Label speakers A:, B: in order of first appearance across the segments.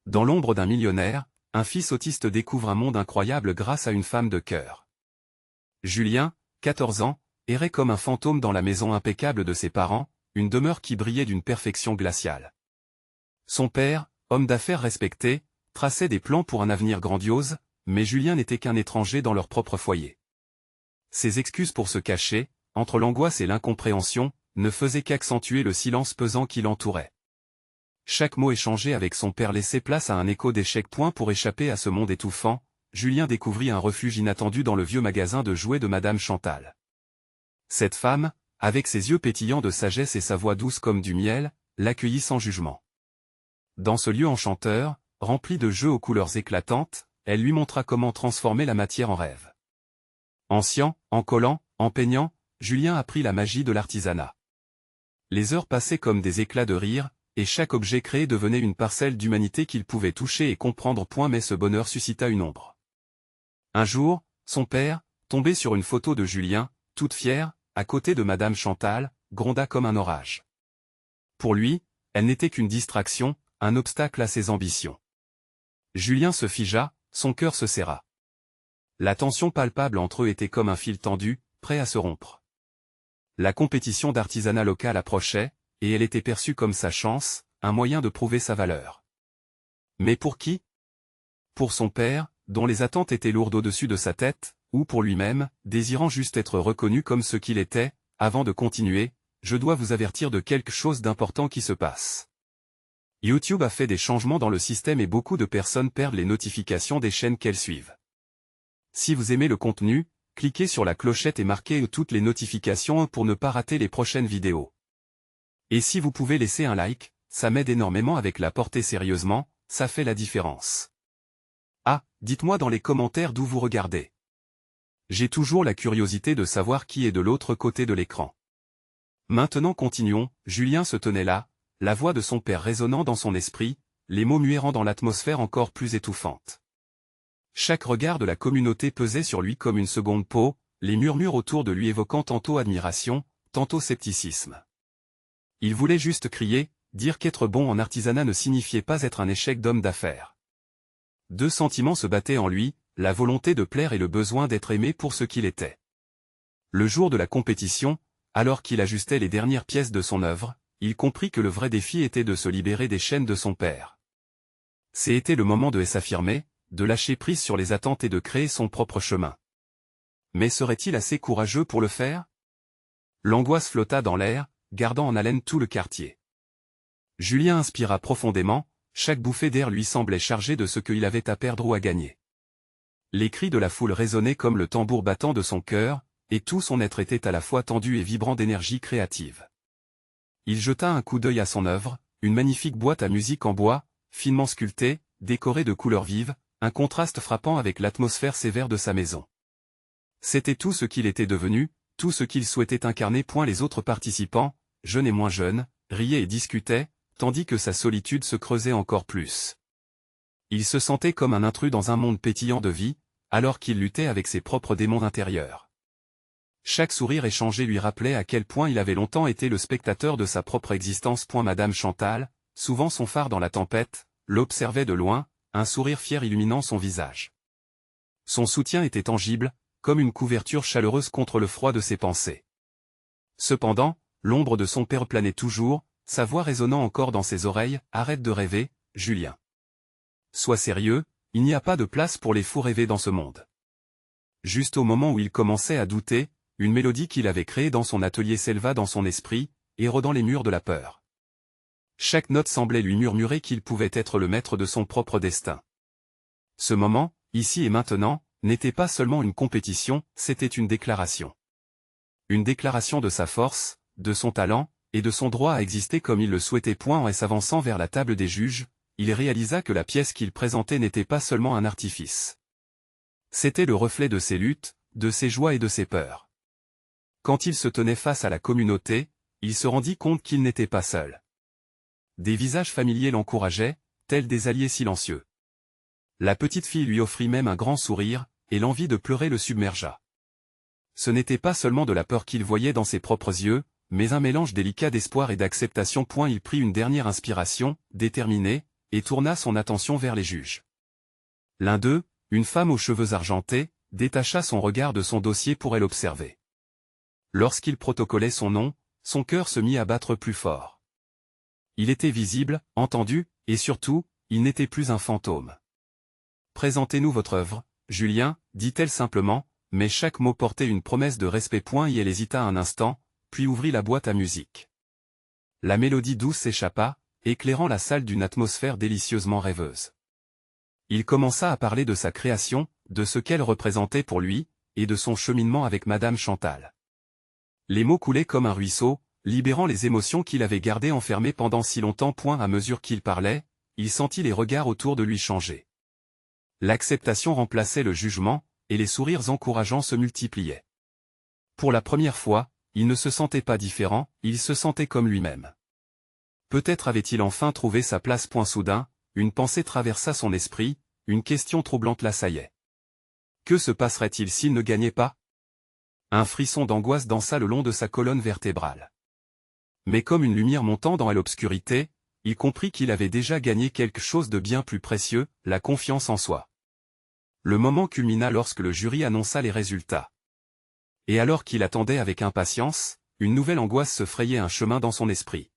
A: Dans l'ombre d'un millionnaire, un fils autiste découvre un monde incroyable grâce à une femme de cœur. Julien, 14 ans, errait comme un fantôme dans la maison impeccable de ses parents, une demeure qui brillait d'une perfection glaciale. Son père, homme d'affaires respecté, traçait des plans pour un avenir grandiose, mais Julien n'était qu'un étranger dans leur propre foyer. Ses excuses pour se cacher, entre l'angoisse et l'incompréhension, ne faisaient qu'accentuer le silence pesant qui l'entourait. Chaque mot échangé avec son père laissait place à un écho d'échecs. Pour échapper à ce monde étouffant, Julien découvrit un refuge inattendu dans le vieux magasin de jouets de Madame Chantal. Cette femme, avec ses yeux pétillants de sagesse et sa voix douce comme du miel, l'accueillit sans jugement. Dans ce lieu enchanteur, rempli de jeux aux couleurs éclatantes, elle lui montra comment transformer la matière en rêve. En sciant, en collant, en peignant, Julien apprit la magie de l'artisanat. Les heures passaient comme des éclats de rire, et chaque objet créé devenait une parcelle d'humanité qu'il pouvait toucher et comprendre. Mais ce bonheur suscita une ombre. Un jour, son père, tombé sur une photo de Julien, toute fière, à côté de Madame Chantal, gronda comme un orage. Pour lui, elle n'était qu'une distraction, un obstacle à ses ambitions. Julien se figea, son cœur se serra. La tension palpable entre eux était comme un fil tendu, prêt à se rompre. La compétition d'artisanat local approchait, et elle était perçue comme sa chance, un moyen de prouver sa valeur. Mais pour qui? Pour son père, dont les attentes étaient lourdes au-dessus de sa tête, ou pour lui-même, désirant juste être reconnu comme ce qu'il était. Avant de continuer, je dois vous avertir de quelque chose d'important qui se passe. YouTube a fait des changements dans le système et beaucoup de personnes perdent les notifications des chaînes qu'elles suivent. Si vous aimez le contenu, cliquez sur la clochette et marquez toutes les notifications pour ne pas rater les prochaines vidéos. Et si vous pouvez laisser un like, ça m'aide énormément avec la portée sérieusement, ça fait la différence. Ah, dites-moi dans les commentaires d'où vous regardez. J'ai toujours la curiosité de savoir qui est de l'autre côté de l'écran. Maintenant continuons, Julien se tenait là, la voix de son père résonnant dans son esprit, les mots muets rendant l'atmosphère encore plus étouffante. Chaque regard de la communauté pesait sur lui comme une seconde peau, les murmures autour de lui évoquant tantôt admiration, tantôt scepticisme. Il voulait juste crier, dire qu'être bon en artisanat ne signifiait pas être un échec d'homme d'affaires. Deux sentiments se battaient en lui, la volonté de plaire et le besoin d'être aimé pour ce qu'il était. Le jour de la compétition, alors qu'il ajustait les dernières pièces de son œuvre, il comprit que le vrai défi était de se libérer des chaînes de son père. C'était le moment de s'affirmer, de lâcher prise sur les attentes et de créer son propre chemin. Mais serait-il assez courageux pour le faire? L'angoisse flotta dans l'air, gardant en haleine tout le quartier. Julien inspira profondément, chaque bouffée d'air lui semblait chargée de ce qu'il avait à perdre ou à gagner. Les cris de la foule résonnaient comme le tambour battant de son cœur, et tout son être était à la fois tendu et vibrant d'énergie créative. Il jeta un coup d'œil à son œuvre, une magnifique boîte à musique en bois, finement sculptée, décorée de couleurs vives, un contraste frappant avec l'atmosphère sévère de sa maison. C'était tout ce qu'il était devenu, tout ce qu'il souhaitait incarner. Les autres participants, jeunes et moins jeunes, riaient et discutaient, tandis que sa solitude se creusait encore plus. Il se sentait comme un intrus dans un monde pétillant de vie, alors qu'il luttait avec ses propres démons intérieurs. Chaque sourire échangé lui rappelait à quel point il avait longtemps été le spectateur de sa propre existence. Madame Chantal, souvent son phare dans la tempête, l'observait de loin, un sourire fier illuminant son visage. Son soutien était tangible, comme une couverture chaleureuse contre le froid de ses pensées. Cependant, l'ombre de son père planait toujours, sa voix résonnant encore dans ses oreilles. Arrête de rêver, Julien. Sois sérieux, il n'y a pas de place pour les fous rêvés dans ce monde. Juste au moment où il commençait à douter, une mélodie qu'il avait créée dans son atelier s'éleva dans son esprit, érodant les murs de la peur. Chaque note semblait lui murmurer qu'il pouvait être le maître de son propre destin. Ce moment, ici et maintenant, n'était pas seulement une compétition, c'était une déclaration. Une déclaration de sa force, de son talent, et de son droit à exister comme il le souhaitait. En s'avançant vers la table des juges, il réalisa que la pièce qu'il présentait n'était pas seulement un artifice. C'était le reflet de ses luttes, de ses joies et de ses peurs. Quand il se tenait face à la communauté, il se rendit compte qu'il n'était pas seul. Des visages familiers l'encourageaient, tels des alliés silencieux. La petite fille lui offrit même un grand sourire, et l'envie de pleurer le submergea. Ce n'était pas seulement de la peur qu'il voyait dans ses propres yeux, mais un mélange délicat d'espoir et d'acceptation. Il prit une dernière inspiration, déterminé, et tourna son attention vers les juges. L'un d'eux, une femme aux cheveux argentés, détacha son regard de son dossier pour elle observer. Lorsqu'il protocolait son nom, son cœur se mit à battre plus fort. Il était visible, entendu, et surtout, il n'était plus un fantôme. « Présentez-nous votre œuvre, Julien, dit-elle simplement, mais chaque mot portait une promesse de respect. Et elle hésita un instant, puis ouvrit la boîte à musique. La mélodie douce s'échappa, éclairant la salle d'une atmosphère délicieusement rêveuse. Il commença à parler de sa création, de ce qu'elle représentait pour lui, et de son cheminement avec Madame Chantal. Les mots coulaient comme un ruisseau, libérant les émotions qu'il avait gardées enfermées pendant si longtemps. À mesure qu'il parlait, il sentit les regards autour de lui changer. L'acceptation remplaçait le jugement, et les sourires encourageants se multipliaient. Pour la première fois, il ne se sentait pas différent, il se sentait comme lui-même. Peut-être avait-il enfin trouvé sa place. Soudain, une pensée traversa son esprit, une question troublante l'assaillait. Que se passerait-il s'il ne gagnait pas? Un frisson d'angoisse dansa le long de sa colonne vertébrale. Mais comme une lumière montant dans l'obscurité, il comprit qu'il avait déjà gagné quelque chose de bien plus précieux, la confiance en soi. Le moment culmina lorsque le jury annonça les résultats. Et alors qu'il attendait avec impatience, une nouvelle angoisse se frayait un chemin dans son esprit.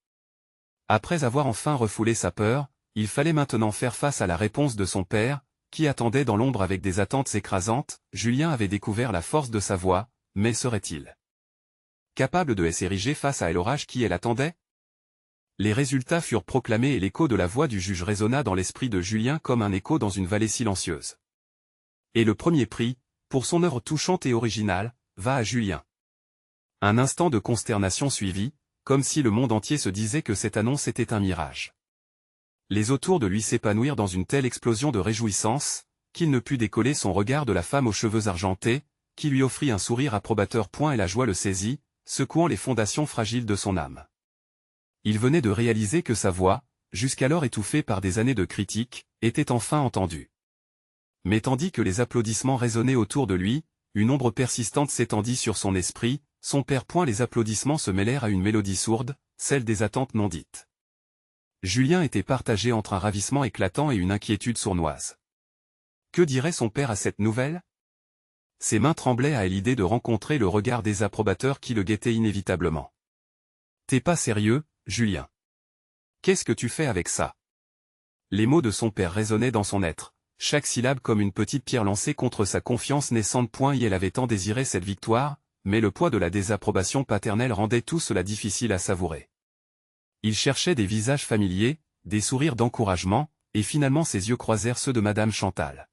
A: Après avoir enfin refoulé sa peur, il fallait maintenant faire face à la réponse de son père, qui attendait dans l'ombre avec des attentes écrasantes. Julien avait découvert la force de sa voix, mais serait-il capable de s'ériger face à l'orage qui l'attendait? Les résultats furent proclamés et l'écho de la voix du juge résonna dans l'esprit de Julien comme un écho dans une vallée silencieuse. Et le premier prix, pour son œuvre touchante et originale, va à Julien. Un instant de consternation suivit, comme si le monde entier se disait que cette annonce était un mirage. Les autour de lui s'épanouirent dans une telle explosion de réjouissance, qu'il ne put décoller son regard de la femme aux cheveux argentés, qui lui offrit un sourire approbateur. Et la joie le saisit, secouant les fondations fragiles de son âme. Il venait de réaliser que sa voix, jusqu'alors étouffée par des années de critiques, était enfin entendue. Mais tandis que les applaudissements résonnaient autour de lui, une ombre persistante s'étendit sur son esprit. Son père. Les applaudissements se mêlèrent à une mélodie sourde, celle des attentes non dites. Julien était partagé entre un ravissement éclatant et une inquiétude sournoise. Que dirait son père à cette nouvelle? Ses mains tremblaient à l'idée de rencontrer le regard des approbateurs qui le guettaient inévitablement. « T'es pas sérieux, Julien? Qu'est-ce que tu fais avec ça ?» Les mots de son père résonnaient dans son être, chaque syllabe comme une petite pierre lancée contre sa confiance naissante. Et elle avait tant désiré cette victoire, mais le poids de la désapprobation paternelle rendait tout cela difficile à savourer. Il cherchait des visages familiers, des sourires d'encouragement, et finalement ses yeux croisèrent ceux de Madame Chantal.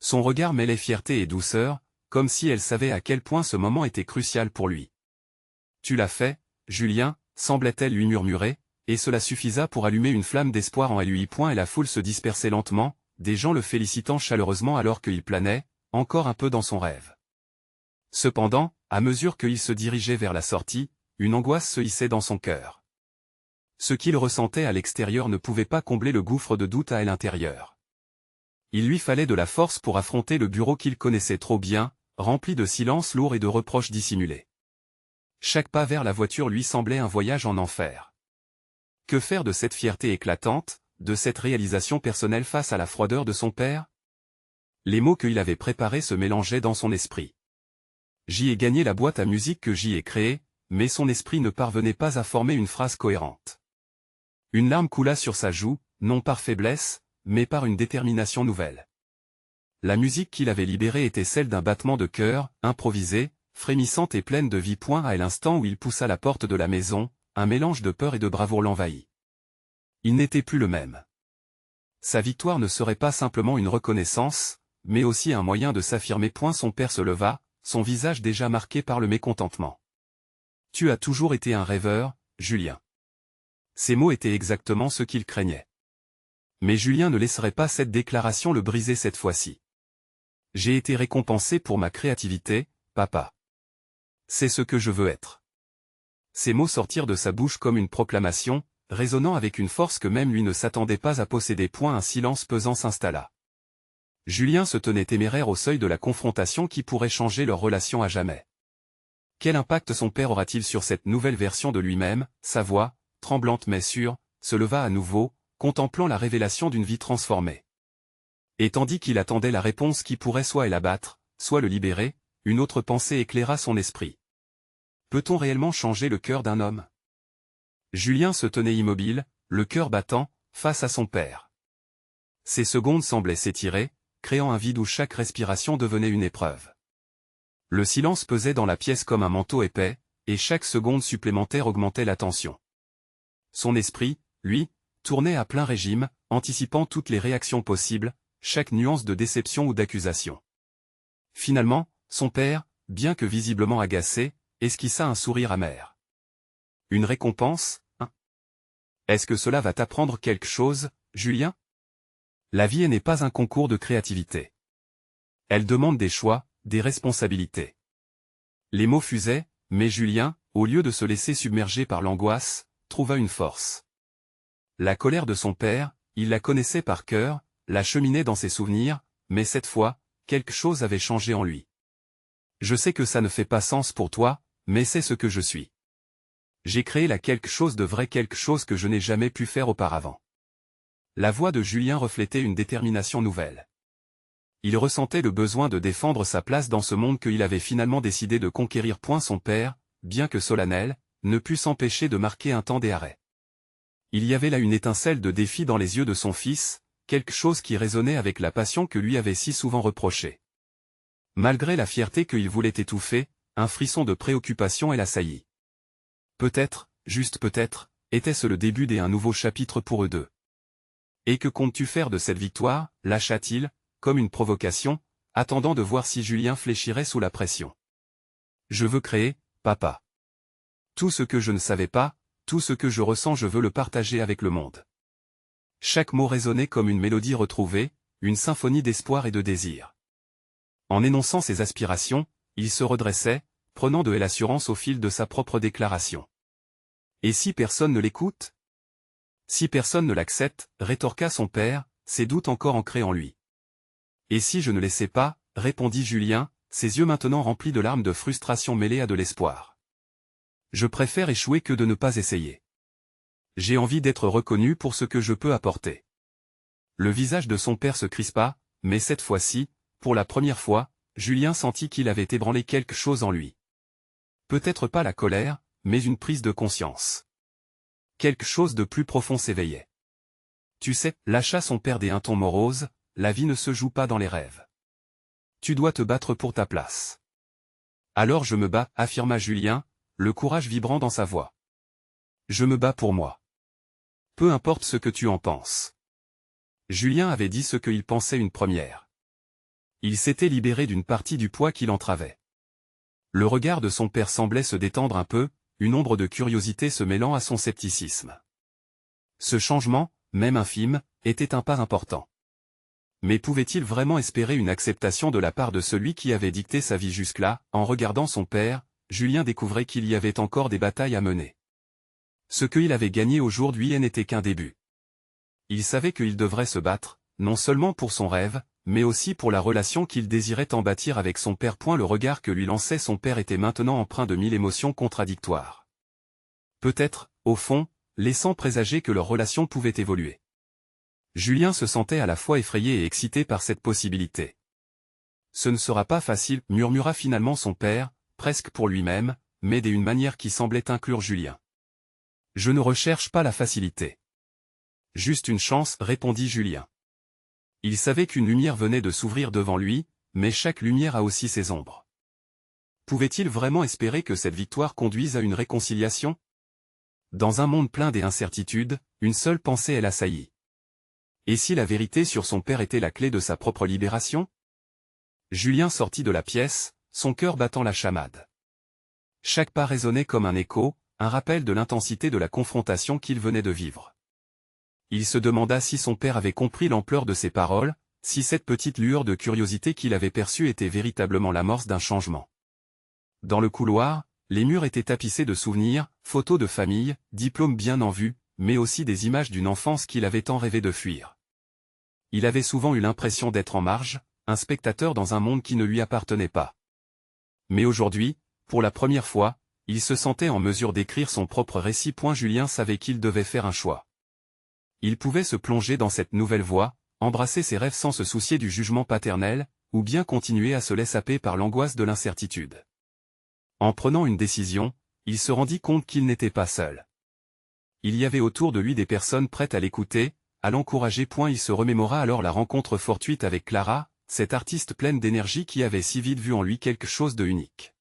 A: Son regard mêlait fierté et douceur, comme si elle savait à quel point ce moment était crucial pour lui. « Tu l'as fait, Julien », semblait-elle lui murmurer, et cela suffisa pour allumer une flamme d'espoir en lui. Et la foule se dispersait lentement, des gens le félicitant chaleureusement alors qu'il planait, encore un peu dans son rêve. Cependant, à mesure qu'il se dirigeait vers la sortie, une angoisse se hissait dans son cœur. Ce qu'il ressentait à l'extérieur ne pouvait pas combler le gouffre de doute à l'intérieur. Il lui fallait de la force pour affronter le bureau qu'il connaissait trop bien, rempli de silence lourd et de reproches dissimulés. Chaque pas vers la voiture lui semblait un voyage en enfer. Que faire de cette fierté éclatante, de cette réalisation personnelle face à la froideur de son père? Les mots qu'il avait préparés se mélangeaient dans son esprit. J'y ai gagné la boîte à musique que j'y ai créée, mais son esprit ne parvenait pas à former une phrase cohérente. Une larme coula sur sa joue, non par faiblesse, mais par une détermination nouvelle. La musique qu'il avait libérée était celle d'un battement de cœur, improvisé, frémissante et pleine de vie. À l'instant où il poussa la porte de la maison, un mélange de peur et de bravoure l'envahit. Il n'était plus le même. Sa victoire ne serait pas simplement une reconnaissance, mais aussi un moyen de s'affirmer. Son père se leva, son visage déjà marqué par le mécontentement. « Tu as toujours été un rêveur, Julien. » Ces mots étaient exactement ce qu'il craignait. Mais Julien ne laisserait pas cette déclaration le briser cette fois-ci. « J'ai été récompensé pour ma créativité, papa. C'est ce que je veux être. » Ces mots sortirent de sa bouche comme une proclamation, résonnant avec une force que même lui ne s'attendait pas à posséder. Un silence pesant s'installa. Julien se tenait téméraire au seuil de la confrontation qui pourrait changer leur relation à jamais. Quel impact son père aura-t-il sur cette nouvelle version de lui-même? Sa voix, tremblante mais sûre, se leva à nouveau, contemplant la révélation d'une vie transformée. Et tandis qu'il attendait la réponse qui pourrait soit l'abattre, soit le libérer, une autre pensée éclaira son esprit. Peut-on réellement changer le cœur d'un homme? Julien se tenait immobile, le cœur battant, face à son père. Ces secondes semblaient s'étirer, créant un vide où chaque respiration devenait une épreuve. Le silence pesait dans la pièce comme un manteau épais, et chaque seconde supplémentaire augmentait la tension. Son esprit, lui, tournait à plein régime, anticipant toutes les réactions possibles, chaque nuance de déception ou d'accusation. Finalement, son père, bien que visiblement agacé, esquissa un sourire amer. Une récompense, hein? Est-ce que cela va t'apprendre quelque chose, Julien? La vie n'est pas un concours de créativité. Elle demande des choix, des responsabilités. Les mots fusaient, mais Julien, au lieu de se laisser submerger par l'angoisse, trouva une force. La colère de son père, il la connaissait par cœur, la cheminait dans ses souvenirs, mais cette fois, quelque chose avait changé en lui. Je sais que ça ne fait pas sens pour toi, mais c'est ce que je suis. J'ai créé là quelque chose de vrai, quelque chose que je n'ai jamais pu faire auparavant. La voix de Julien reflétait une détermination nouvelle. Il ressentait le besoin de défendre sa place dans ce monde qu'il avait finalement décidé de conquérir. Son père, bien que solennel, ne put s'empêcher de marquer un temps d'arrêt. Il y avait là une étincelle de défi dans les yeux de son fils, quelque chose qui résonnait avec la passion que lui avait si souvent reprochée. Malgré la fierté qu'il voulait étouffer, un frisson de préoccupation l'assaillit. Peut-être, juste peut-être, était-ce le début d'un nouveau chapitre pour eux deux. Et que comptes-tu faire de cette victoire, lâcha-t-il, comme une provocation, attendant de voir si Julien fléchirait sous la pression. Je veux créer, papa. Tout ce que je ne savais pas, tout ce que je ressens, je veux le partager avec le monde. Chaque mot résonnait comme une mélodie retrouvée, une symphonie d'espoir et de désir. En énonçant ses aspirations, il se redressait, prenant de l'assurance au fil de sa propre déclaration. Et si personne ne l'écoute? Si personne ne l'accepte, rétorqua son père, ses doutes encore ancrés en lui. Et si je ne l'essaie pas, répondit Julien, ses yeux maintenant remplis de larmes de frustration mêlées à de l'espoir. Je préfère échouer que de ne pas essayer. J'ai envie d'être reconnu pour ce que je peux apporter. Le visage de son père se crispa, mais cette fois-ci, pour la première fois, Julien sentit qu'il avait ébranlé quelque chose en lui. Peut-être pas la colère, mais une prise de conscience. Quelque chose de plus profond s'éveillait. Tu sais, lâcha son père d'un ton morose, la vie ne se joue pas dans les rêves. Tu dois te battre pour ta place. Alors je me bats, affirma Julien, le courage vibrant dans sa voix. Je me bats pour moi. Peu importe ce que tu en penses. Julien avait dit ce qu'il pensait une première. Il s'était libéré d'une partie du poids qui l'entravait. Le regard de son père semblait se détendre un peu, une ombre de curiosité se mêlant à son scepticisme. Ce changement, même infime, était un pas important. Mais pouvait-il vraiment espérer une acceptation de la part de celui qui avait dicté sa vie jusque-là? En regardant son père, Julien découvrait qu'il y avait encore des batailles à mener. Ce qu'il avait gagné aujourd'hui n'était qu'un début. Il savait qu'il devrait se battre, non seulement pour son rêve, mais aussi pour la relation qu'il désirait en bâtir avec son père. Le regard que lui lançait son père était maintenant empreint de 1000 émotions contradictoires. Peut-être, au fond, laissant présager que leur relation pouvait évoluer. Julien se sentait à la fois effrayé et excité par cette possibilité. Ce ne sera pas facile, murmura finalement son père, presque pour lui-même, mais d'une manière qui semblait inclure Julien. Je ne recherche pas la facilité. Juste une chance, répondit Julien. Il savait qu'une lumière venait de s'ouvrir devant lui, mais chaque lumière a aussi ses ombres. Pouvait-il vraiment espérer que cette victoire conduise à une réconciliation? Dans un monde plein d'incertitudes, une seule pensée l'assaillit. Et si la vérité sur son père était la clé de sa propre libération? Julien sortit de la pièce, son cœur battant la chamade. Chaque pas résonnait comme un écho, un rappel de l'intensité de la confrontation qu'il venait de vivre. Il se demanda si son père avait compris l'ampleur de ses paroles, si cette petite lueur de curiosité qu'il avait perçue était véritablement l'amorce d'un changement. Dans le couloir, les murs étaient tapissés de souvenirs, photos de famille, diplômes bien en vue, mais aussi des images d'une enfance qu'il avait tant rêvé de fuir. Il avait souvent eu l'impression d'être en marge, un spectateur dans un monde qui ne lui appartenait pas. Mais aujourd'hui, pour la première fois, il se sentait en mesure d'écrire son propre récit. Julien savait qu'il devait faire un choix. il pouvait se plonger dans cette nouvelle voie, embrasser ses rêves sans se soucier du jugement paternel, ou bien continuer à se laisser happer par l'angoisse de l'incertitude. En prenant une décision, il se rendit compte qu'il n'était pas seul. Il y avait autour de lui des personnes prêtes à l'écouter, à l'encourager. Il se remémora alors la rencontre fortuite avec Clara, cette artiste pleine d'énergie qui avait si vite vu en lui quelque chose de unique.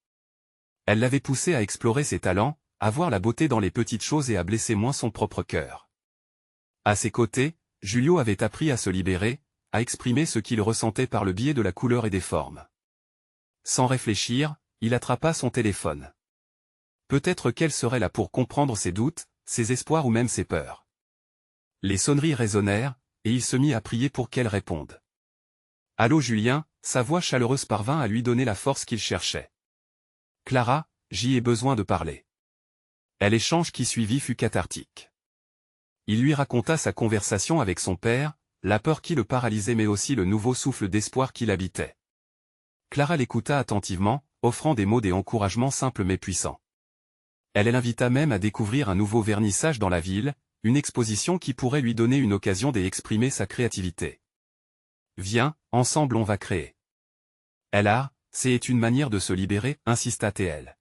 A: Elle l'avait poussé à explorer ses talents, à voir la beauté dans les petites choses et à blesser moins son propre cœur. À ses côtés, Julio avait appris à se libérer, à exprimer ce qu'il ressentait par le biais de la couleur et des formes. Sans réfléchir, il attrapa son téléphone. Peut-être qu'elle serait là pour comprendre ses doutes, ses espoirs ou même ses peurs. Les sonneries résonnèrent, et il se mit à prier pour qu'elle réponde. « Allô Julien », sa voix chaleureuse parvint à lui donner la force qu'il cherchait. « Clara, j'y ai besoin de parler. » L'échange qui suivit fut cathartique. Il lui raconta sa conversation avec son père, la peur qui le paralysait mais aussi le nouveau souffle d'espoir qui l'habitait. Clara l'écouta attentivement, offrant des mots d'encouragement simples mais puissants. Elle l'invita même à découvrir un nouveau vernissage dans la ville, une exposition qui pourrait lui donner une occasion d'exprimer sa créativité. « Viens, ensemble on va créer. » C'est une manière de se libérer, insista-t-elle.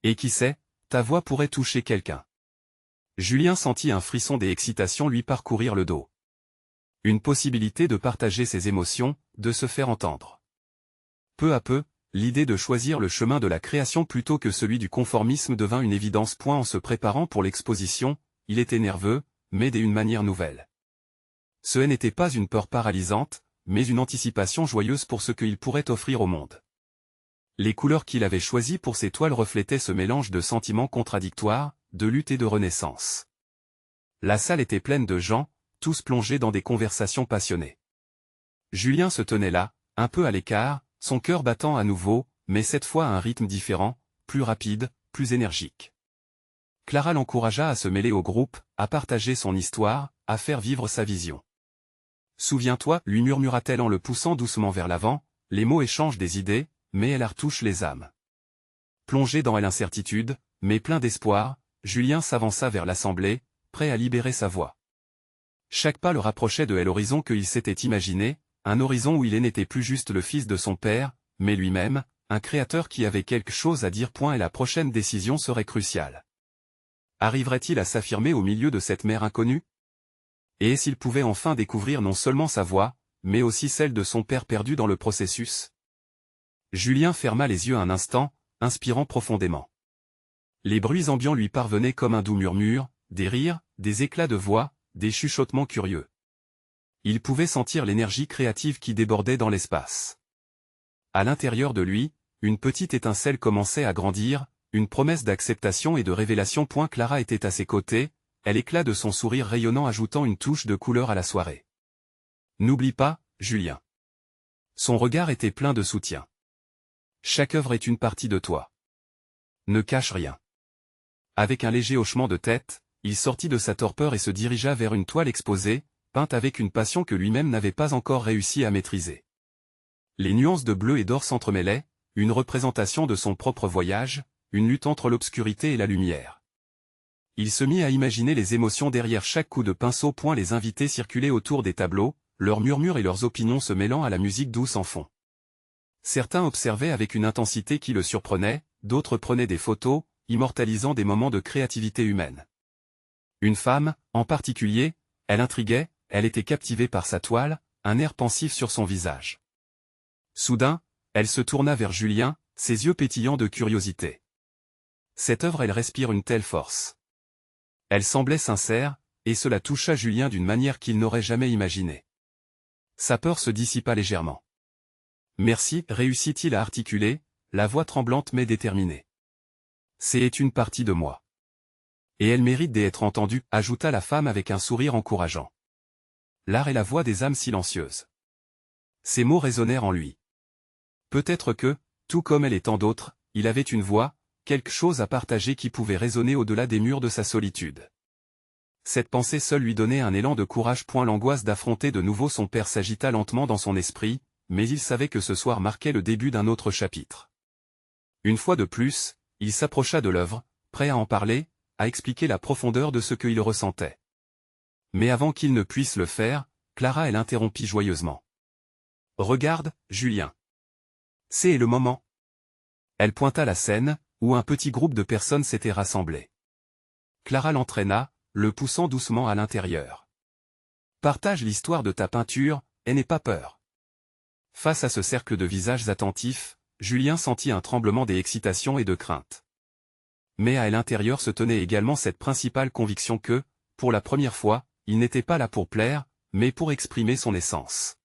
A: Et qui sait, ta voix pourrait toucher quelqu'un. Julien sentit un frisson d'excitation lui parcourir le dos. Une possibilité de partager ses émotions, de se faire entendre. Peu à peu, l'idée de choisir le chemin de la création plutôt que celui du conformisme devint une évidence. En se préparant pour l'exposition, il était nerveux, mais d'une manière nouvelle. Ce n'était pas une peur paralysante, mais une anticipation joyeuse pour ce qu'il pourrait offrir au monde. Les couleurs qu'il avait choisies pour ses toiles reflétaient ce mélange de sentiments contradictoires, de lutte et de renaissance. La salle était pleine de gens, tous plongés dans des conversations passionnées. Julien se tenait là, un peu à l'écart, son cœur battant à nouveau, mais cette fois à un rythme différent, plus rapide, plus énergique. Clara l'encouragea à se mêler au groupe, à partager son histoire, à faire vivre sa vision. « Souviens-toi, lui murmura-t-elle en le poussant doucement vers l'avant, les mots échangent des idées, mais elle retouche les âmes. » Plongé dans l'incertitude, mais plein d'espoir, Julien s'avança vers l'assemblée, prêt à libérer sa voix. Chaque pas le rapprochait de l'horizon qu'il s'était imaginé, un horizon où il n'était plus juste le fils de son père, mais lui-même, un créateur qui avait quelque chose à dire. Et la prochaine décision serait cruciale. Arriverait-il à s'affirmer au milieu de cette mer inconnue? Et s'il pouvait enfin découvrir non seulement sa voix, mais aussi celle de son père perdu dans le processus? Julien ferma les yeux un instant, inspirant profondément. Les bruits ambiants lui parvenaient comme un doux murmure, des rires, des éclats de voix, des chuchotements curieux. Il pouvait sentir l'énergie créative qui débordait dans l'espace. À l'intérieur de lui, une petite étincelle commençait à grandir, une promesse d'acceptation et de révélation. Clara était à ses côtés, l'éclat de son sourire rayonnant ajoutant une touche de couleur à la soirée. « N'oublie pas, Julien. » Son regard était plein de soutien. « Chaque œuvre est une partie de toi. Ne cache rien. » Avec un léger hochement de tête, il sortit de sa torpeur et se dirigea vers une toile exposée, peinte avec une passion que lui-même n'avait pas encore réussi à maîtriser. Les nuances de bleu et d'or s'entremêlaient, une représentation de son propre voyage, une lutte entre l'obscurité et la lumière. Il se mit à imaginer les émotions derrière chaque coup de pinceau. Les invités circulaient autour des tableaux, leurs murmures et leurs opinions se mêlant à la musique douce en fond. Certains observaient avec une intensité qui le surprenait, d'autres prenaient des photos, immortalisant des moments de créativité humaine. Une femme, en particulier, elle intriguait, elle était captivée par sa toile, un air pensif sur son visage. Soudain, elle se tourna vers Julien, ses yeux pétillants de curiosité. Cette œuvre, elle respire une telle force. Elle semblait sincère, et cela toucha Julien d'une manière qu'il n'aurait jamais imaginée. Sa peur se dissipa légèrement. « Merci, réussit-il à articuler, la voix tremblante mais déterminée. C'est une partie de moi. Et elle mérite d'être entendue, ajouta la femme avec un sourire encourageant. L'art est la voix des âmes silencieuses. Ces mots résonnèrent en lui. Peut-être que, tout comme elle et tant d'autres, il avait une voix, quelque chose à partager qui pouvait résonner au-delà des murs de sa solitude. Cette pensée seule lui donnait un élan de courage. L'angoisse d'affronter de nouveau son père s'agita lentement dans son esprit, mais il savait que ce soir marquait le début d'un autre chapitre. Une fois de plus, il s'approcha de l'œuvre, prêt à en parler, à expliquer la profondeur de ce qu'il ressentait. Mais avant qu'il ne puisse le faire, Clara l'interrompit joyeusement. « Regarde, Julien. C'est le moment. » Elle pointa la scène, où un petit groupe de personnes s'était rassemblé. Clara l'entraîna, le poussant doucement à l'intérieur. « Partage l'histoire de ta peinture, et n'aie pas peur. » Face à ce cercle de visages attentifs, Julien sentit un tremblement d'excitation et de crainte. Mais à l'intérieur se tenait également cette principale conviction que, pour la première fois, il n'était pas là pour plaire, mais pour exprimer son essence.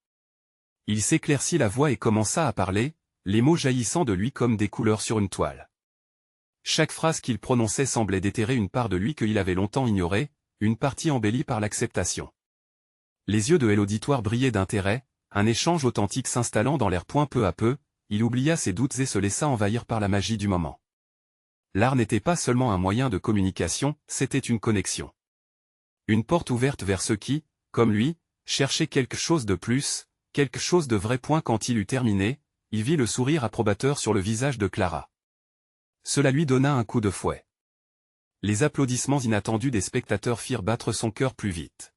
A: Il s'éclaircit la voix et commença à parler, les mots jaillissant de lui comme des couleurs sur une toile. Chaque phrase qu'il prononçait semblait déterrer une part de lui qu'il avait longtemps ignorée, une partie embellie par l'acceptation. Les yeux de l'auditoire brillaient d'intérêt, un échange authentique s'installant dans l'air point peu à peu, il oublia ses doutes et se laissa envahir par la magie du moment. L'art n'était pas seulement un moyen de communication, c'était une connexion. Une porte ouverte vers ceux qui, comme lui, cherchaient quelque chose de plus, quelque chose de vrai. Quand il eut terminé, il vit le sourire approbateur sur le visage de Clara. Cela lui donna un coup de fouet. Les applaudissements inattendus des spectateurs firent battre son cœur plus vite.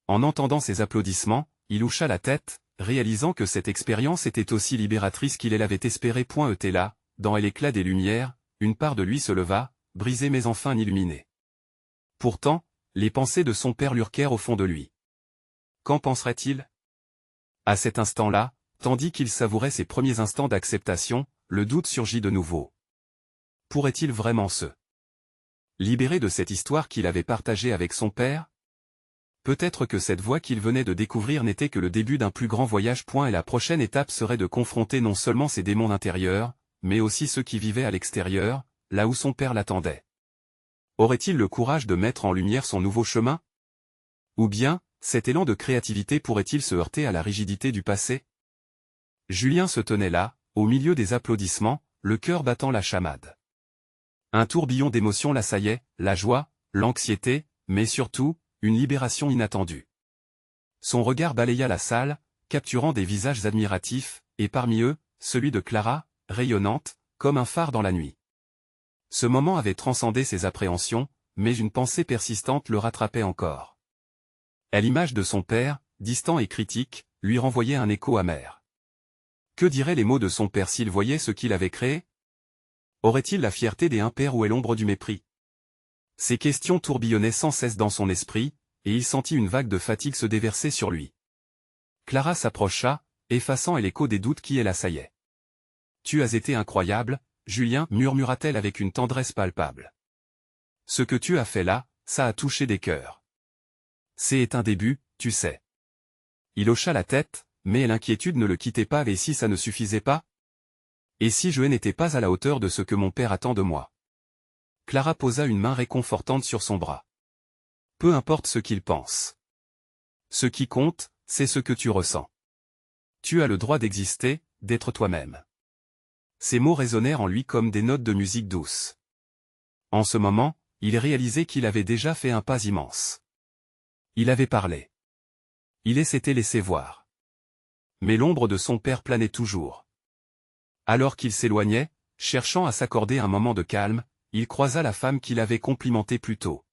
A: En entendant ces applaudissements, il hocha la tête, réalisant que cette expérience était aussi libératrice qu'il l'avait espéré. Était là, dans l'éclat des lumières, une part de lui se leva, brisée mais enfin illuminée. Pourtant, les pensées de son père lurquèrent au fond de lui. Qu'en penserait-il? À cet instant-là, tandis qu'il savourait ses premiers instants d'acceptation, le doute surgit de nouveau. Pourrait-il vraiment se libérer de cette histoire qu'il avait partagée avec son père? Peut-être que cette voie qu'il venait de découvrir n'était que le début d'un plus grand voyage. Et la prochaine étape serait de confronter non seulement ses démons intérieurs, mais aussi ceux qui vivaient à l'extérieur, là où son père l'attendait. Aurait-il le courage de mettre en lumière son nouveau chemin? Ou bien, cet élan de créativité pourrait-il se heurter à la rigidité du passé? Julien se tenait là, au milieu des applaudissements, le cœur battant la chamade. Un tourbillon d'émotions l'assaillait, la joie, l'anxiété, mais surtout, une libération inattendue. Son regard balaya la salle, capturant des visages admiratifs, et parmi eux, celui de Clara, rayonnante, comme un phare dans la nuit. Ce moment avait transcendé ses appréhensions, mais une pensée persistante le rattrapait encore. L'image de son père, distant et critique, lui renvoyait un écho amer. Que diraient les mots de son père s'il voyait ce qu'il avait créé? Aurait-il la fierté des impairs ou l'ombre du mépris? Ces questions tourbillonnaient sans cesse dans son esprit, et il sentit une vague de fatigue se déverser sur lui. Clara s'approcha, effaçant l'écho des doutes qui l'assaillaient. « Tu as été incroyable, Julien, » murmura-t-elle avec une tendresse palpable. « Ce que tu as fait là, ça a touché des cœurs. C'est un début, tu sais. » Il hocha la tête, mais l'inquiétude ne le quittait pas. Et si ça ne suffisait pas? Et si je n'étais pas à la hauteur de ce que mon père attend de moi? Clara posa une main réconfortante sur son bras. Peu importe ce qu'il pense. Ce qui compte, c'est ce que tu ressens. Tu as le droit d'exister, d'être toi-même. Ces mots résonnèrent en lui comme des notes de musique douce. En ce moment, il réalisait qu'il avait déjà fait un pas immense. Il avait parlé. Il s'était laissé voir. Mais l'ombre de son père planait toujours. Alors qu'il s'éloignait, cherchant à s'accorder un moment de calme, il croisa la femme qu'il avait complimentée plus tôt.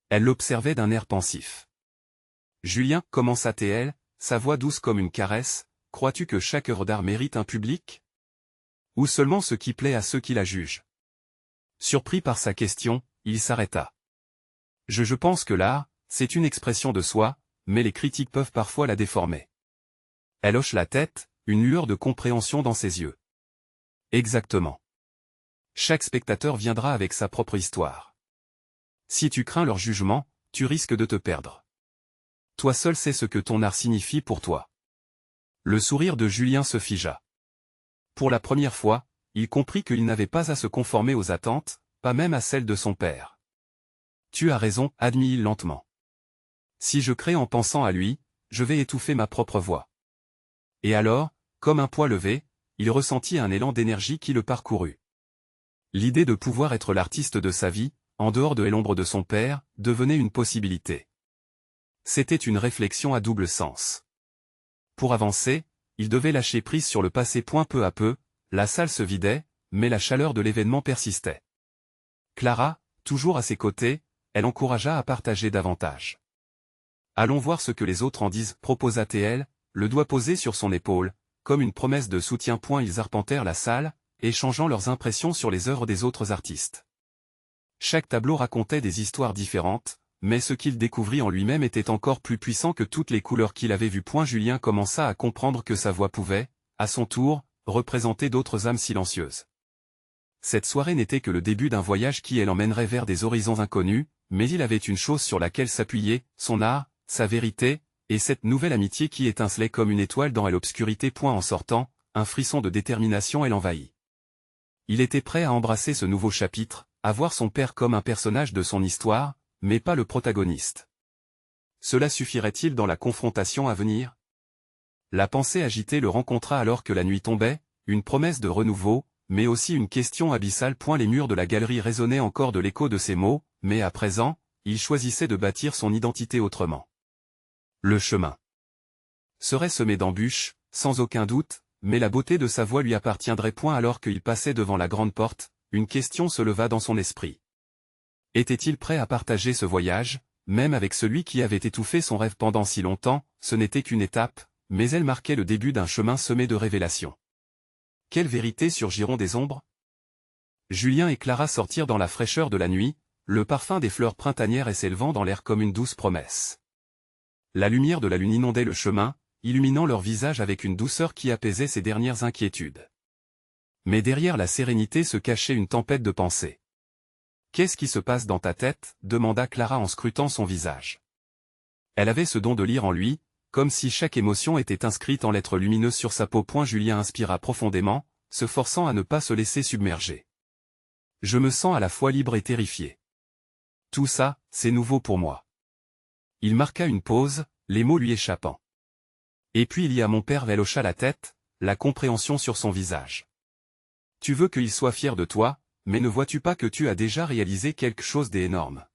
A: Elle l'observait d'un air pensif. « Julien, » commença-t-elle, sa voix douce comme une caresse, « crois-tu que chaque œuvre d'art mérite un public? Ou seulement ce qui plaît à ceux qui la jugent ?» Surpris par sa question, il s'arrêta. « Je pense que l'art, c'est une expression de soi, mais les critiques peuvent parfois la déformer. » Elle hoche la tête, une lueur de compréhension dans ses yeux. « Exactement. Chaque spectateur viendra avec sa propre histoire. Si tu crains leur jugement, tu risques de te perdre. Toi seul sais ce que ton art signifie pour toi. » Le sourire de Julien se figea. Pour la première fois, il comprit qu'il n'avait pas à se conformer aux attentes, pas même à celles de son père. « Tu as raison, » admit-il lentement. « Si je crée en pensant à lui, je vais étouffer ma propre voix. » Et alors, comme un poids levé, il ressentit un élan d'énergie qui le parcourut. L'idée de pouvoir être l'artiste de sa vie, en dehors de l'ombre de son père, devenait une possibilité. C'était une réflexion à double sens. Pour avancer, il devait lâcher prise sur le passé. Peu à peu, la salle se vidait, mais la chaleur de l'événement persistait. Clara, toujours à ses côtés, elle encouragea à partager davantage. Allons voir ce que les autres en disent, proposa-t-elle, le doigt posé sur son épaule, comme une promesse de soutien. Ils arpentèrent la salle, échangeant leurs impressions sur les œuvres des autres artistes. Chaque tableau racontait des histoires différentes, mais ce qu'il découvrit en lui-même était encore plus puissant que toutes les couleurs qu'il avait vues. Julien commença à comprendre que sa voix pouvait, à son tour, représenter d'autres âmes silencieuses. Cette soirée n'était que le début d'un voyage qui l'emmènerait vers des horizons inconnus, mais il avait une chose sur laquelle s'appuyer, son art, sa vérité, et cette nouvelle amitié qui étincelait comme une étoile dans l'obscurité. En sortant, un frisson de détermination l'envahit. Il était prêt à embrasser ce nouveau chapitre, à voir son père comme un personnage de son histoire, mais pas le protagoniste. Cela suffirait-il dans la confrontation à venir? La pensée agitée le rencontra alors que la nuit tombait, une promesse de renouveau, mais aussi une question abyssale. Les murs de la galerie résonnaient encore de l'écho de ses mots, mais à présent, il choisissait de bâtir son identité autrement. Le chemin serait semé d'embûches, sans aucun doute, mais la beauté de sa voix lui appartiendrait. Alors qu'il passait devant la grande porte, une question se leva dans son esprit. Était-il prêt à partager ce voyage, même avec celui qui avait étouffé son rêve pendant si longtemps? Ce n'était qu'une étape, mais elle marquait le début d'un chemin semé de révélations. Quelles vérités surgiront des ombres? Julien et Clara sortirent dans la fraîcheur de la nuit, le parfum des fleurs printanières et s'élevant dans l'air comme une douce promesse. La lumière de la lune inondait le chemin, illuminant leurs visages avec une douceur qui apaisait ses dernières inquiétudes. Mais derrière la sérénité se cachait une tempête de pensées. « Qu'est-ce qui se passe dans ta tête ?» demanda Clara en scrutant son visage. Elle avait ce don de lire en lui, comme si chaque émotion était inscrite en lettres lumineuses sur sa peau. Julien inspira profondément, se forçant à ne pas se laisser submerger. « Je me sens à la fois libre et terrifié. Tout ça, c'est nouveau pour moi. » Il marqua une pause, les mots lui échappant. Et puis il y a mon père. Elle hocha la tête, la compréhension sur son visage. Tu veux qu'il soit fier de toi, mais ne vois-tu pas que tu as déjà réalisé quelque chose d'énorme?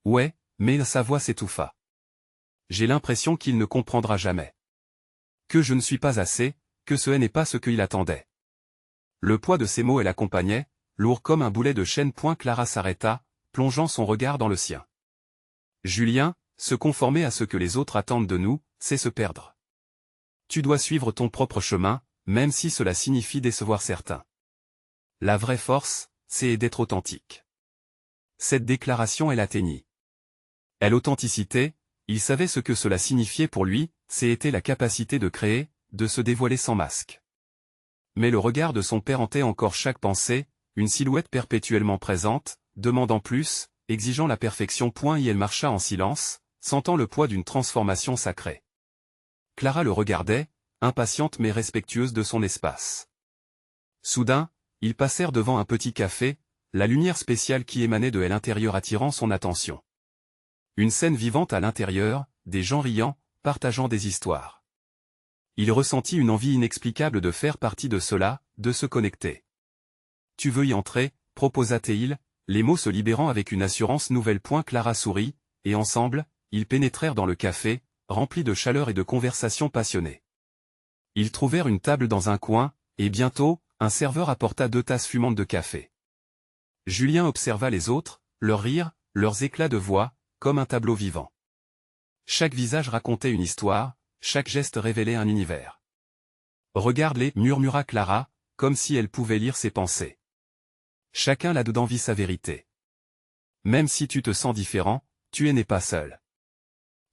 A: Ouais, mais sa voix s'étouffa. J'ai l'impression qu'il ne comprendra jamais. Que je ne suis pas assez, que ce n'est pas ce qu'il attendait. Le poids de ces mots l'accompagnait, lourd comme un boulet de chêne. Clara s'arrêta, plongeant son regard dans le sien. Julien, se conformer à ce que les autres attendent de nous, c'est se perdre. Tu dois suivre ton propre chemin, même si cela signifie décevoir certains. La vraie force, c'est d'être authentique. Cette déclaration l'atteignit. L'authenticité, il savait ce que cela signifiait pour lui, c'était la capacité de créer, de se dévoiler sans masque. Mais le regard de son père hantait encore chaque pensée, une silhouette perpétuellement présente, demandant plus, exigeant la perfection. Elle marcha en silence, sentant le poids d'une transformation sacrée. Clara le regardait, impatiente mais respectueuse de son espace. Soudain, ils passèrent devant un petit café, la lumière spéciale qui émanait de l'intérieur attirant son attention. Une scène vivante à l'intérieur, des gens riant, partageant des histoires. Il ressentit une envie inexplicable de faire partie de cela, de se connecter. « Tu veux y entrer ?» proposa-t-il, les mots se libérant avec une assurance nouvelle. Clara sourit, et ensemble, ils pénétrèrent dans le café, rempli de chaleur et de conversations passionnées. Ils trouvèrent une table dans un coin, et bientôt, un serveur apporta 2 tasses fumantes de café. Julien observa les autres, leurs rires, leurs éclats de voix, comme un tableau vivant. Chaque visage racontait une histoire, chaque geste révélait un univers. « Regarde-les » murmura Clara, comme si elle pouvait lire ses pensées. Chacun là-dedans vit sa vérité. Même si tu te sens différent, tu n'es pas seul.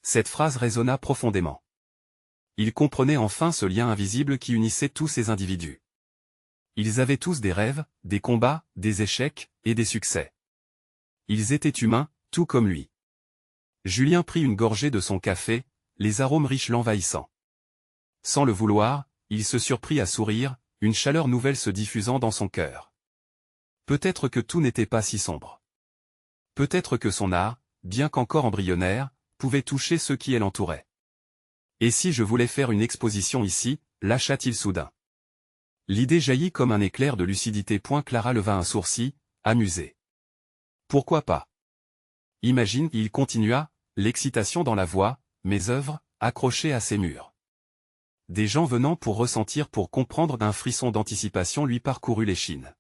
A: Cette phrase résonna profondément. Il comprenait enfin ce lien invisible qui unissait tous ces individus. Ils avaient tous des rêves, des combats, des échecs, et des succès. Ils étaient humains, tout comme lui. Julien prit une gorgée de son café, les arômes riches l'envahissant. Sans le vouloir, il se surprit à sourire, une chaleur nouvelle se diffusant dans son cœur. Peut-être que tout n'était pas si sombre. Peut-être que son art, bien qu'encore embryonnaire, pouvait toucher ceux qui l'entouraient. Et si je voulais faire une exposition ici, lâcha-t-il soudain. L'idée jaillit comme un éclair de lucidité. Clara leva un sourcil, amusée. Pourquoi pas? Imagine, il continua, l'excitation dans la voix, mes œuvres, accrochées à ces murs. Des gens venant pour ressentir, pour comprendre. Un frisson d'anticipation lui parcourut l'échine.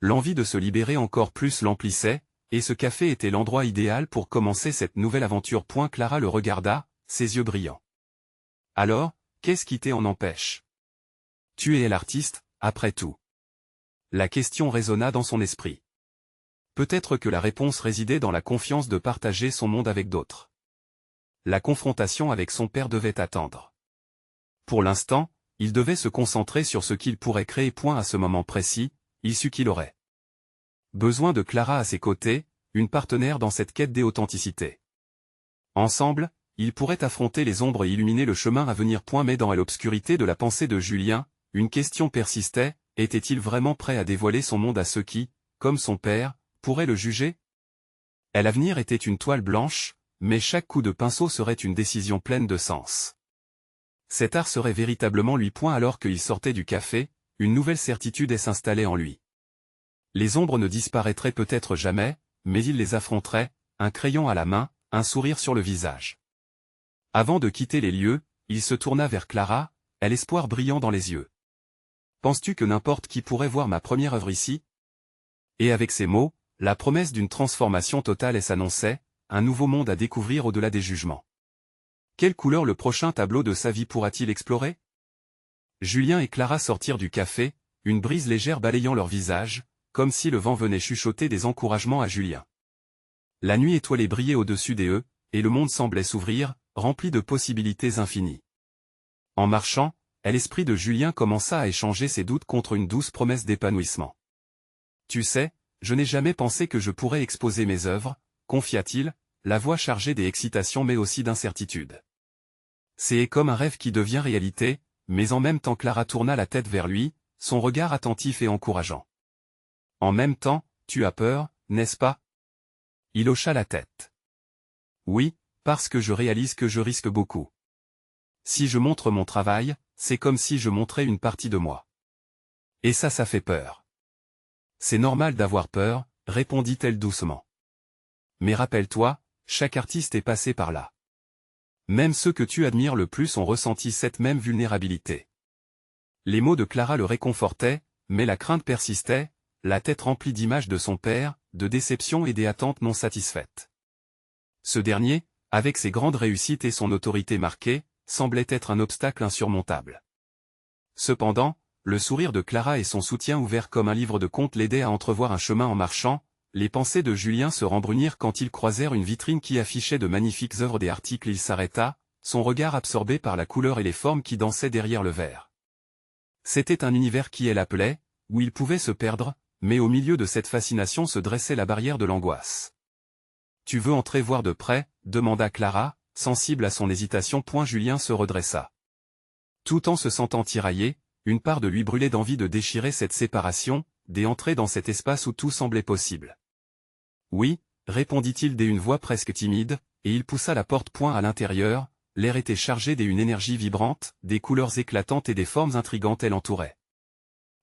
A: L'envie de se libérer encore plus l'emplissait, et ce café était l'endroit idéal pour commencer cette nouvelle aventure. Clara le regarda, ses yeux brillants. Alors, qu'est-ce qui t'en empêche? Tu es l'artiste, après tout. La question résonna dans son esprit. Peut-être que la réponse résidait dans la confiance de partager son monde avec d'autres. La confrontation avec son père devait attendre. Pour l'instant, il devait se concentrer sur ce qu'il pourrait créer. À ce moment précis, il sut qu'il aurait besoin de Clara à ses côtés, une partenaire dans cette quête d'authenticité. Ensemble, ils pourraient affronter les ombres et illuminer le chemin à venir. Mais dans l'obscurité de la pensée de Julien, une question persistait, était-il vraiment prêt à dévoiler son monde à ceux qui, comme son père, pourraient le juger? L'avenir était une toile blanche, mais chaque coup de pinceau serait une décision pleine de sens. Cet art serait véritablement lui. Alors qu'il sortait du café, une nouvelle certitude s'installait en lui. Les ombres ne disparaîtraient peut-être jamais, mais il les affronterait, un crayon à la main, un sourire sur le visage. Avant de quitter les lieux, il se tourna vers Clara, l'espoir brillant dans les yeux. « Penses-tu que n'importe qui pourrait voir ma première œuvre ici ?» Et avec ces mots, la promesse d'une transformation totale s'annonçait, un nouveau monde à découvrir au-delà des jugements. Quelle couleur le prochain tableau de sa vie pourra-t-il explorer? Julien et Clara sortirent du café, une brise légère balayant leur visage, comme si le vent venait chuchoter des encouragements à Julien. La nuit étoilée brillait au-dessus d'eux, et le monde semblait s'ouvrir, rempli de possibilités infinies. En marchant, l'esprit de Julien commença à échanger ses doutes contre une douce promesse d'épanouissement. « Tu sais, je n'ai jamais pensé que je pourrais exposer mes œuvres, » confia-t-il, la voix chargée d'excitation mais aussi d'incertitude. C'est comme un rêve qui devient réalité, mais en même temps Clara tourna la tête vers lui, son regard attentif et encourageant. « En même temps, tu as peur, n'est-ce pas ?» Il hocha la tête. « Oui, parce que je réalise que je risque beaucoup. Si je montre mon travail, c'est comme si je montrais une partie de moi. Et ça fait peur. » « C'est normal d'avoir peur, » répondit-elle doucement. « Mais rappelle-toi, chaque artiste est passé par là. Même ceux que tu admires le plus ont ressenti cette même vulnérabilité. » Les mots de Clara le réconfortaient, mais la crainte persistait, la tête remplie d'images de son père, de déceptions et des attentes non satisfaites. Ce dernier, avec ses grandes réussites et son autorité marquée, semblait être un obstacle insurmontable. Cependant, le sourire de Clara et son soutien ouvert comme un livre de contes l'aidaient à entrevoir un chemin en marchant. Les pensées de Julien se rembrunirent quand ils croisèrent une vitrine qui affichait de magnifiques œuvres des articles. Il s'arrêta, son regard absorbé par la couleur et les formes qui dansaient derrière le verre. C'était un univers qui l'appelait, où il pouvait se perdre, mais au milieu de cette fascination se dressait la barrière de l'angoisse. « Tu veux entrer voir de près ?» demanda Clara, sensible à son hésitation. Julien se redressa. Tout en se sentant tiraillé, une part de lui brûlait d'envie de déchirer cette séparation, d'entrer dans cet espace où tout semblait possible. « Oui, » répondit-il d'une voix presque timide, et il poussa la porte. À l'intérieur, l'air était chargé d'une énergie vibrante, des couleurs éclatantes et des formes intrigantes l'entouraient.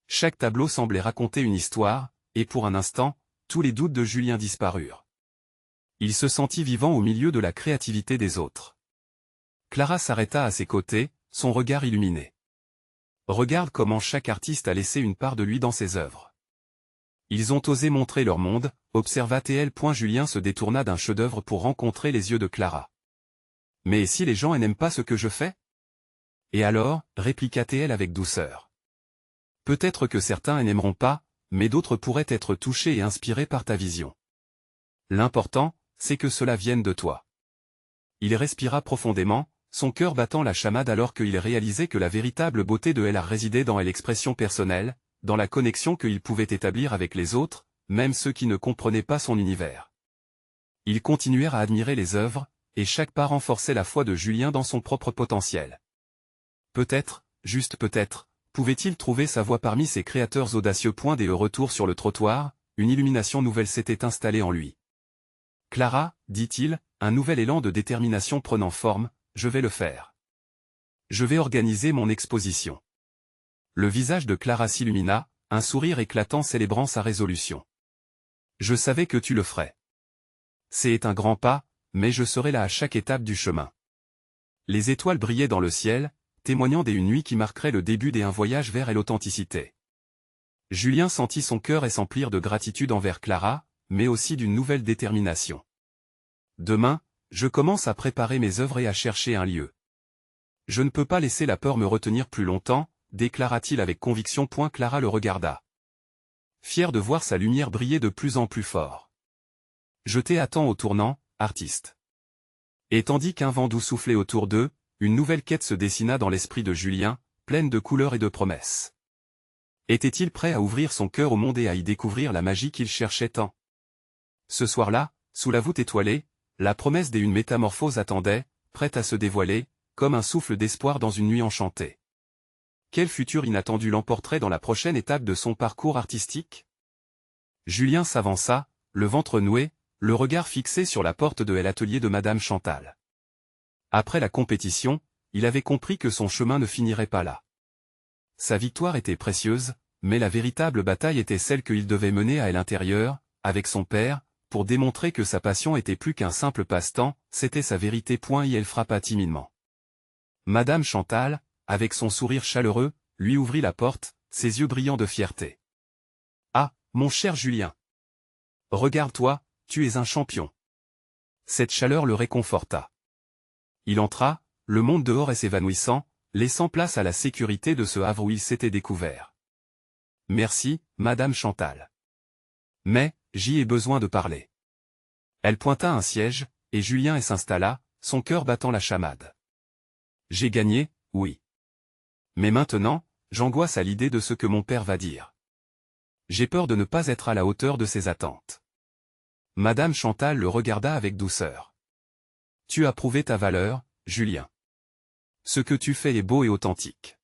A: Chaque tableau semblait raconter une histoire, et pour un instant, tous les doutes de Julien disparurent. Il se sentit vivant au milieu de la créativité des autres. Clara s'arrêta à ses côtés, son regard illuminé. « Regarde comment chaque artiste a laissé une part de lui dans ses œuvres. Ils ont osé montrer leur monde, » observa-t-elle. Julien se détourna d'un chef-d'œuvre pour rencontrer les yeux de Clara. « Mais si les gens n'aiment pas ce que je fais ? » « Et alors ?» répliqua-t-elle avec douceur. « Peut-être que certains n'aimeront pas, mais d'autres pourraient être touchés et inspirés par ta vision. L'important, c'est que cela vienne de toi. » Il respira profondément, son cœur battant la chamade alors qu'il réalisait que la véritable beauté de l'art résidait dans l'expression personnelle, dans la connexion qu'il pouvait établir avec les autres, même ceux qui ne comprenaient pas son univers. Ils continuèrent à admirer les œuvres, et chaque pas renforçait la foi de Julien dans son propre potentiel. Peut-être, juste peut-être, pouvait-il trouver sa voie parmi ces créateurs audacieux. Dès le retour sur le trottoir, une illumination nouvelle s'était installée en lui. « Clara, » dit-il, un nouvel élan de détermination prenant forme, « je vais le faire. Je vais organiser mon exposition. » Le visage de Clara s'illumina, un sourire éclatant célébrant sa résolution. « Je savais que tu le ferais. C'est un grand pas, mais je serai là à chaque étape du chemin. » Les étoiles brillaient dans le ciel, témoignant d'une nuit qui marquerait le début d'un voyage vers l'authenticité. Julien sentit son cœur s'emplir de gratitude envers Clara, mais aussi d'une nouvelle détermination. Demain, je commence à préparer mes œuvres et à chercher un lieu. Je ne peux pas laisser la peur me retenir plus longtemps, déclara-t-il avec conviction. Clara le regarda, fière de voir sa lumière briller de plus en plus fort. Je t'attends au tournant, artiste. Et tandis qu'un vent doux soufflait autour d'eux, une nouvelle quête se dessina dans l'esprit de Julien, pleine de couleurs et de promesses. Était-il prêt à ouvrir son cœur au monde et à y découvrir la magie qu'il cherchait tant? Ce soir-là, sous la voûte étoilée, la promesse d'une métamorphose attendait, prête à se dévoiler, comme un souffle d'espoir dans une nuit enchantée. Quel futur inattendu l'emporterait dans la prochaine étape de son parcours artistique? Julien s'avança, le ventre noué, le regard fixé sur la porte de l'atelier de Madame Chantal. Après la compétition, il avait compris que son chemin ne finirait pas là. Sa victoire était précieuse, mais la véritable bataille était celle qu'il devait mener à l'intérieur, avec son père, pour démontrer que sa passion était plus qu'un simple passe-temps, c'était sa vérité. Et elle frappa timidement. Madame Chantal, avec son sourire chaleureux, lui ouvrit la porte, ses yeux brillants de fierté. « Ah, mon cher Julien! Regarde-toi, tu es un champion. » Cette chaleur le réconforta. Il entra, le monde dehors et s'évanouissant, laissant place à la sécurité de ce havre où il s'était découvert. « Merci, Madame Chantal. Mais, j'y ai besoin de parler. » Elle pointa un siège, et Julien s'installa, son cœur battant la chamade. « J'ai gagné, oui. Mais maintenant, j'angoisse à l'idée de ce que mon père va dire. J'ai peur de ne pas être à la hauteur de ses attentes. » Madame Chantal le regarda avec douceur. « Tu as prouvé ta valeur, Julien. Ce que tu fais est beau et authentique.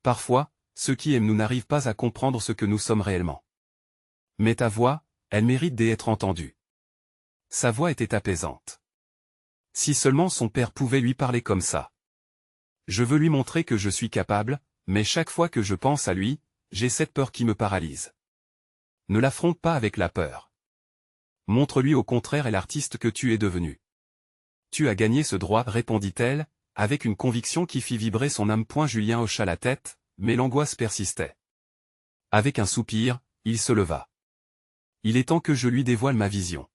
A: Parfois, ceux qui aiment nous n'arrivent pas à comprendre ce que nous sommes réellement. Mais ta voix, elle mérite d'être entendue. » Sa voix était apaisante. Si seulement son père pouvait lui parler comme ça. « Je veux lui montrer que je suis capable, mais chaque fois que je pense à lui, j'ai cette peur qui me paralyse. » Ne l'affronte pas avec la peur. Montre-lui au contraire l'artiste que tu es devenu. Tu as gagné ce droit, répondit-elle, avec une conviction qui fit vibrer son âme. Julien hocha la tête, mais l'angoisse persistait. Avec un soupir, il se leva. Il est temps que je lui dévoile ma vision.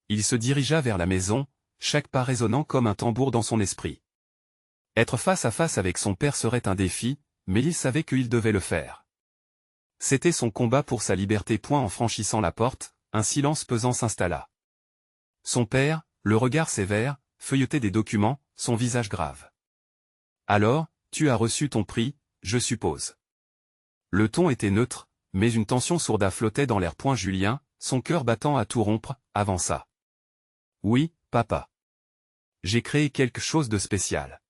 A: Il se dirigea vers la maison, chaque pas résonnant comme un tambour dans son esprit. Être face à face avec son père serait un défi, mais il savait qu'il devait le faire. C'était son combat pour sa liberté. En franchissant la porte, un silence pesant s'installa. Son père, le regard sévère, feuilletait des documents, son visage grave. « Alors, tu as reçu ton prix, je suppose. » Le ton était neutre, mais une tension sourde flottait dans l'air. Julien, son cœur battant à tout rompre, avança. « Oui, papa. J'ai créé quelque chose de spécial. »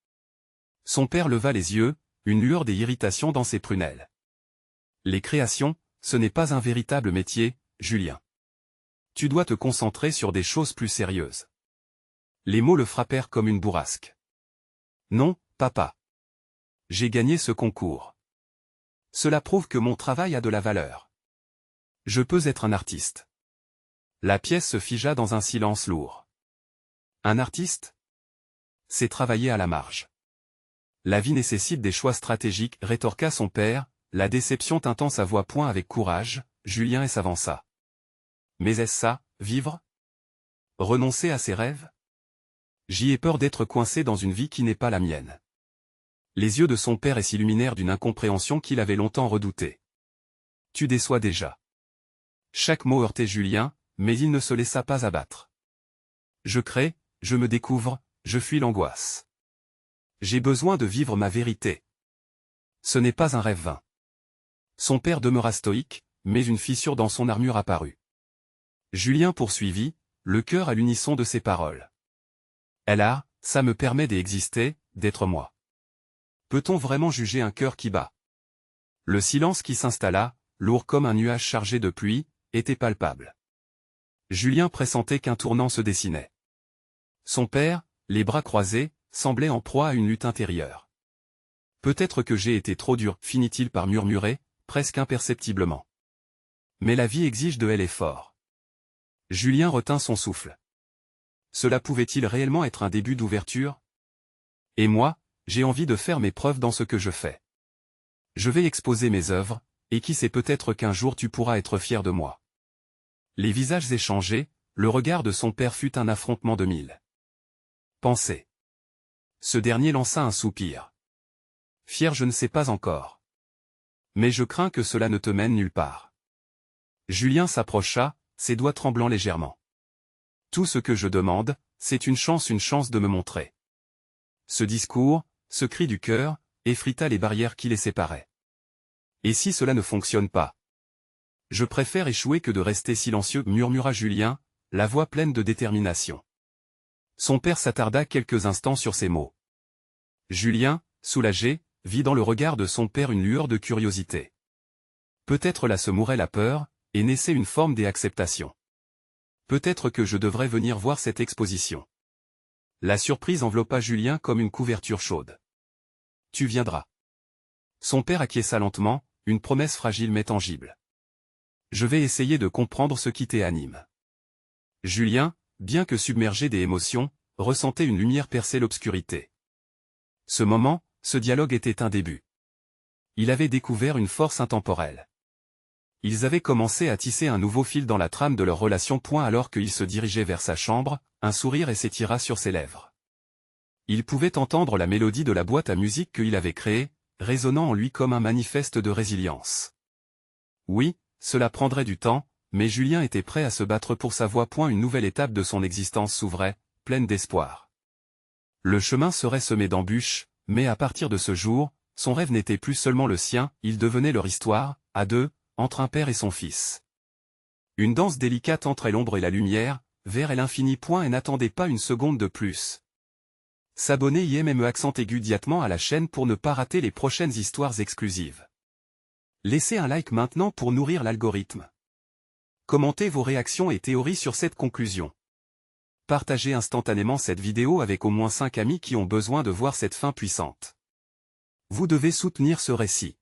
A: Son père leva les yeux, une lueur d'irritation dans ses prunelles. « Les créations, ce n'est pas un véritable métier, Julien. Tu dois te concentrer sur des choses plus sérieuses. » Les mots le frappèrent comme une bourrasque. « Non, papa. J'ai gagné ce concours. Cela prouve que mon travail a de la valeur. Je peux être un artiste. » La pièce se figea dans un silence lourd. « Un artiste? C'est travailler à la marge. La vie nécessite des choix stratégiques, rétorqua son père, la déception tintant sa voix. Avec courage, Julien s'avança. Mais est-ce ça, vivre? Renoncer à ses rêves? J'y ai peur d'être coincé dans une vie qui n'est pas la mienne. » Les yeux de son père s'illuminèrent d'une incompréhension qu'il avait longtemps redoutée. « Tu déçois déjà. » Chaque mot heurtait Julien, mais il ne se laissa pas abattre. « Je crée, je me découvre, je fuis l'angoisse. J'ai besoin de vivre ma vérité. Ce n'est pas un rêve vain. » Son père demeura stoïque, mais une fissure dans son armure apparut. Julien poursuivit, le cœur à l'unisson de ses paroles. « Ça me permet d'exister, d'être moi. Peut-on vraiment juger un cœur qui bat? » Le silence qui s'installa, lourd comme un nuage chargé de pluie, était palpable. Julien pressentait qu'un tournant se dessinait. Son père, les bras croisés, semblait en proie à une lutte intérieure. « Peut-être que j'ai été trop dur, finit-il par murmurer, presque imperceptiblement. Mais la vie exige de l'effort. » Julien retint son souffle. Cela pouvait-il réellement être un début d'ouverture? « Et moi, j'ai envie de faire mes preuves dans ce que je fais. Je vais exposer mes œuvres, et qui sait, peut-être qu'un jour tu pourras être fier de moi. » Les visages échangés, le regard de son père fut un affrontement de mille pensées. Ce dernier lança un soupir. Fier, je ne sais pas encore. Mais je crains que cela ne te mène nulle part. Julien s'approcha, ses doigts tremblant légèrement. Tout ce que je demande, c'est une chance de me montrer. Ce discours, ce cri du cœur, effrita les barrières qui les séparaient. Et si cela ne fonctionne pas? Je préfère échouer que de rester silencieux, murmura Julien, la voix pleine de détermination. Son père s'attarda quelques instants sur ces mots. Julien, soulagé, vit dans le regard de son père une lueur de curiosité. Peut-être là se mourait la peur, et naissait une forme d'acceptation. Peut-être que je devrais venir voir cette exposition. La surprise enveloppa Julien comme une couverture chaude. Tu viendras. Son père acquiesça lentement, une promesse fragile mais tangible. Je vais essayer de comprendre ce qui t'anime. Julien, bien que submergé des émotions, ressentait une lumière percer l'obscurité. Ce moment, ce dialogue était un début. Il avait découvert une force intemporelle. Ils avaient commencé à tisser un nouveau fil dans la trame de leur relation. Alors qu'il se dirigeait vers sa chambre, un sourire s'étira sur ses lèvres. Il pouvait entendre la mélodie de la boîte à musique qu'il avait créée, résonnant en lui comme un manifeste de résilience. Oui, cela prendrait du temps, mais Julien était prêt à se battre pour sa voix. Une nouvelle étape de son existence s'ouvrait, pleine d'espoir. Le chemin serait semé d'embûches, mais à partir de ce jour, son rêve n'était plus seulement le sien, il devenait leur histoire, à deux, entre un père et son fils. Une danse délicate entre l'ombre et la lumière, vers l'infini. Et n'attendez pas une seconde de plus. S'abonner IMME accent aigu diatement à la chaîne pour ne pas rater les prochaines histoires exclusives. Laissez un like maintenant pour nourrir l'algorithme. Commentez vos réactions et théories sur cette conclusion. Partagez instantanément cette vidéo avec au moins 5 amis qui ont besoin de voir cette fin puissante. Vous devez soutenir ce récit.